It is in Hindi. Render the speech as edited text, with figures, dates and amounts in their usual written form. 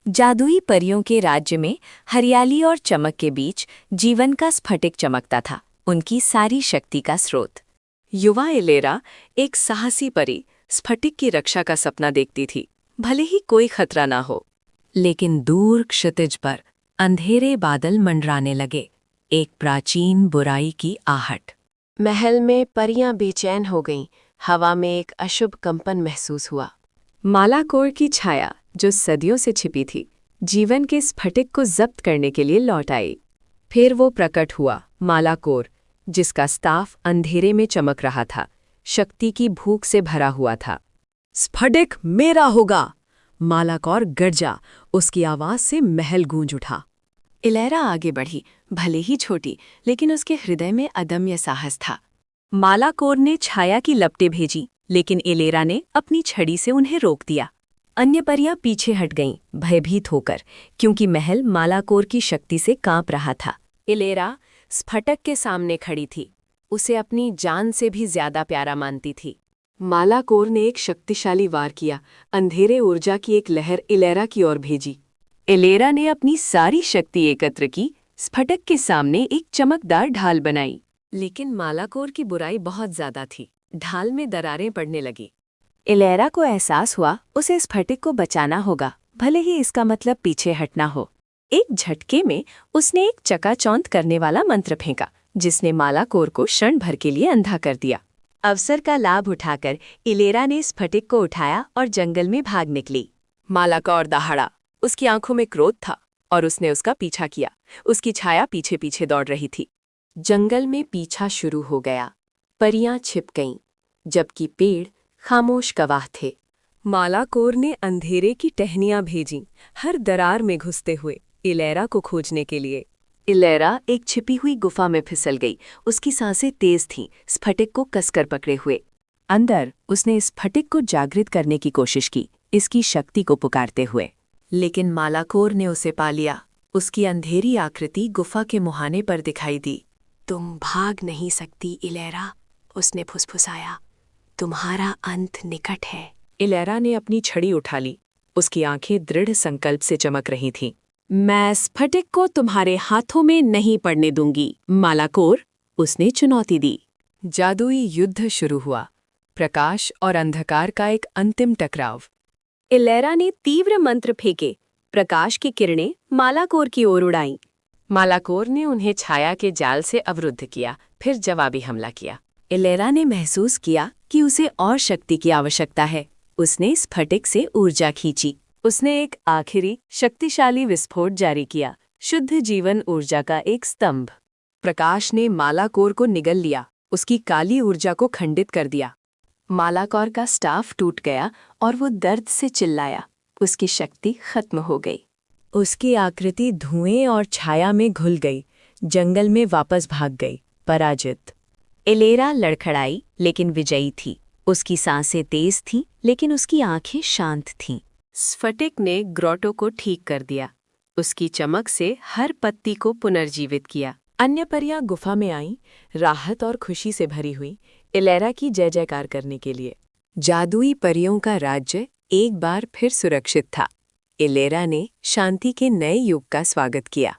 जादुई परियों के राज्य में हरियाली और चमक के बीच जीवन का स्फटिक चमकता था, उनकी सारी शक्ति का स्रोत। युवा इलेरा एक साहसी परी स्फटिक की रक्षा का सपना देखती थी, भले ही कोई खतरा ना हो। लेकिन दूर क्षितिज पर अंधेरे बादल मंडराने लगे, एक प्राचीन बुराई की आहट। महल में परियां बेचैन हो गईं, हवा में एक अशुभ कंपन महसूस हुआ। मालाकोर की छाया, जो सदियों से छिपी थी, जीवन के स्फटिक को जब्त करने के लिए लौट आई। फिर वो प्रकट हुआ, मालाकोर, जिसका स्ताफ अंधेरे में चमक रहा था, शक्ति की भूख से भरा हुआ था। स्फटिक मेरा होगा! मालाकोर गर्जा, उसकी आवाज से महल गूंज उठा। इलेरा आगे बढ़ी, भले ही छोटी, लेकिन उसके हृदय में अदम्य साहस था। मालाकोर ने छाया की लपटें भेजी, लेकिन इलेरा ने अपनी छड़ी से उन्हें रोक दिया। अन्य परियां पीछे हट गईं, भयभीत होकर, क्योंकि महल मालाकोर की शक्ति से कांप रहा था। इलेरा स्फटिक के सामने खड़ी थी, उसे अपनी जान से भी ज्यादा प्यारा मानती थी। मालाकोर ने एक शक्तिशाली वार किया, अंधेरे ऊर्जा की एक लहर इलेरा की ओर भेजी। इलेरा ने अपनी सारी शक्ति एकत्र की, स्फटिक के सामने एक चमकदार ढाल बनाई। लेकिन मालाकोर की बुराई बहुत ज्यादा थी, ढाल में दरारें पड़ने लगी। इलेरा को एहसास हुआ उसे स्फटिक को बचाना होगा, भले ही इसका मतलब पीछे हटना हो। एक झटके में उसने एक चकाचौंध करने वाला मंत्र फेंका, जिसने मालाकोर को क्षण भर के लिए अंधा कर दिया। अवसर का लाभ उठाकर इलेरा ने स्फटिक को उठाया और जंगल में भाग निकली। मालाकोर दहाड़ा, उसकी आंखों में क्रोध था और उसने उसका पीछा किया। उसकी छाया पीछे पीछे दौड़ रही थी। जंगल में पीछा शुरू हो गया। परियां छिप गईं, जबकि पेड़ खामोश गवाह थे। मालाकोर ने अंधेरे की टहनियां भेजीं, हर दरार में घुसते हुए इलेरा को खोजने के लिए। इलेरा एक छिपी हुई गुफा में फिसल गई, उसकी सांसें तेज थीं, स्फटिक को कसकर पकड़े हुए। अंदर उसने स्फटिक को जागृत करने की कोशिश की, इसकी शक्ति को पुकारते हुए। लेकिन मालाकोर ने उसे पा लिया। उसकी अंधेरी आकृति गुफा के मुहाने पर दिखाई दी। तुम भाग नहीं सकती इलेरा, उसने फुसफुसाया। तुम्हारा अंत निकट है। इलेरा ने अपनी छड़ी उठा ली, उसकी आंखें दृढ़ संकल्प से चमक रही थीं। मैं स्फटिक को तुम्हारे हाथों में नहीं पड़ने दूंगी, मालाकोर, उसने चुनौती दी। जादुई युद्ध शुरू हुआ, प्रकाश और अंधकार का एक अंतिम टकराव। इलेरा ने तीव्र मंत्र फेंके, प्रकाश की किरणें मालाकोर की ओर उड़ाईं। मालाकोर ने उन्हें छाया के जाल से अवरुद्ध किया, फिर जवाबी हमला किया। इलेरा ने महसूस किया कि उसे और शक्ति की आवश्यकता है। उसने स्फटिक से ऊर्जा खींची। उसने एक आखिरी शक्तिशाली विस्फोट जारी किया, शुद्ध जीवन ऊर्जा का एक स्तंभ। प्रकाश ने मालाकोर को निगल लिया, उसकी काली ऊर्जा को खंडित कर दिया। मालाकोर का स्टाफ टूट गया और वो दर्द से चिल्लाया। उसकी शक्ति खत्म हो गई। उसकी आकृति धुएं और छाया में घुल गई, जंगल में वापस भाग गई, पराजित। इलेरा लड़खड़ाई, लेकिन विजयी थी। उसकी सांसें तेज थीं, लेकिन उसकी आंखें शांत थीं। स्फटिक ने ग्रोटो को ठीक कर दिया, उसकी चमक से हर पत्ती को पुनर्जीवित किया। अन्य परियां गुफा में आईं, राहत और खुशी से भरी हुई, इलेरा की जय जयकार करने के लिए। जादुई परियों का राज्य एक बार फिर सुरक्षित था। इलेरा ने शांति के नए युग का स्वागत किया।